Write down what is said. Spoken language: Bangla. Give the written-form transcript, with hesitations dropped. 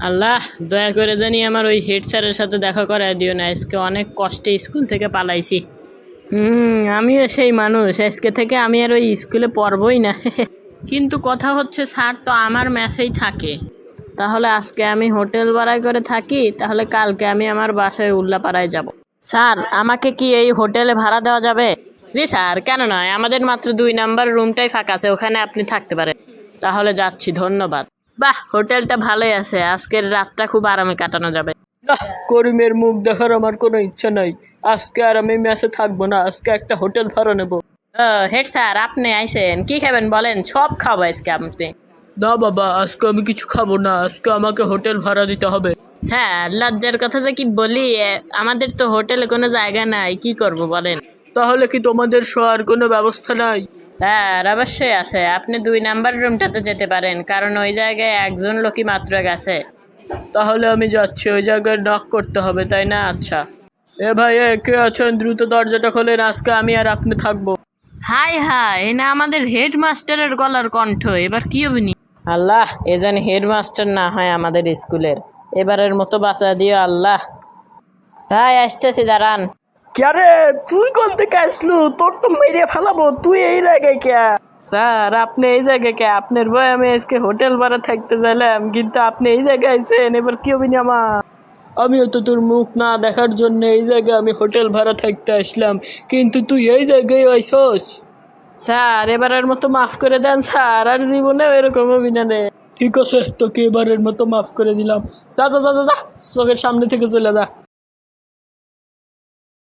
আল্লাহ, দয়া করে জানি আমার ওই হেড স্যারের সাথে দেখা করায় দিও না। আজকে অনেক কষ্টে স্কুল থেকে পালাইছি। আমিও সেই মানুষ, আজকে থেকে আমি আর ওই স্কুলে পড়বই না। কিন্তু কথা হচ্ছে স্যার তো আমার ম্যাচেই থাকে। তাহলে আজকে আমি হোটেল ভাড়ায় করে থাকি, তাহলে কালকে আমি আমার বাসায় উল্লাপাড়ায় যাব। স্যার, আমাকে কি এই হোটেলে ভাড়া দেওয়া যাবে? জি স্যার, কেন নয়, আমাদের মাত্র 2 নাম্বার রুমটাই ফাঁকা আছে, ওখানে আপনি থাকতে পারেন। তাহলে যাচ্ছি, ধন্যবাদ। বাহ, হোটেলটা ভালোই আছে, আজকের রাতটা খুব আরামে কাটানো যাবে। করিমের মুখ দেখার আমার কোনো ইচ্ছা নাই। আজকে আর আমি মেসে থাকবো না, আজকে একটা হোটেল ভাড়া নেব। হেড স্যার, আপনি আইছেন, কি খাবেন বলেন? সব খাবো আজকে আপনি। না বাবা, আজকে আমি কিছু খাবো না, আজকে আমাকে হোটেল ভাড়া দিতে হবে। স্যার, লজ্জার কথা যে কি বলি, আমাদের তো হোটেলে কোনো জায়গা নাই, কি করব বলেন? তাহলে কি তোমাদের শোয়ার কোনো ব্যবস্থা নাই? স্যার, অবশ্যই আছে, আপনি 2 নাম্বার রুমটাতে যেতে পারেন, কারণ ওই জায়গায় একজন লোকই মাত্র গেছে। তাহলে আমি যাচ্ছি, ওই জায়গায় নক করতে হবে, তাই না? আচ্ছা। এ ভাই, কে আছেন? দ্রুত দরজাটা খোলেন, আজকে আমি আর আপনি থাকবো। হাই হাই, না আমাদের হেডমাস্টারের গলার কণ্ঠ, এবার কি হবে নি? আল্লাহ, এ যেন হেডমাস্টার না হয় আমাদের স্কুলের। এবারের মতো বাঁচা দিও আল্লাহ। ভাই, আসতেছি, দাঁড়ান। কে, তুই কোন থেকে আসলু? তোর তো মেরে ফেলাবো, তুই এই জায়গায় কে? স্যার, আপনি এই জায়গায় কে? আপনার ভাই আমি আজকে হোটেল ভাড়া থাকতে চাইলাম, কিন্তু আপনি এই জায়গায় আইছেন, এবার কি হবে না আমার? আমিও তো তোর মুখ না দেখার জন্য এই জায়গায় আমি হোটেল ভাড়া থাকতে আসলাম, কিন্তু তুই এই জায়গায় আইসস। স্যার, এবারের মতো মাফ করে দেন স্যার, আর জীবনে এরকম অভিনয়। ঠিক আছে, তোকে এবারের মতো মাফ করে দিলাম। যা যা যা যা যা, চোখের সামনে থেকে চলে যা।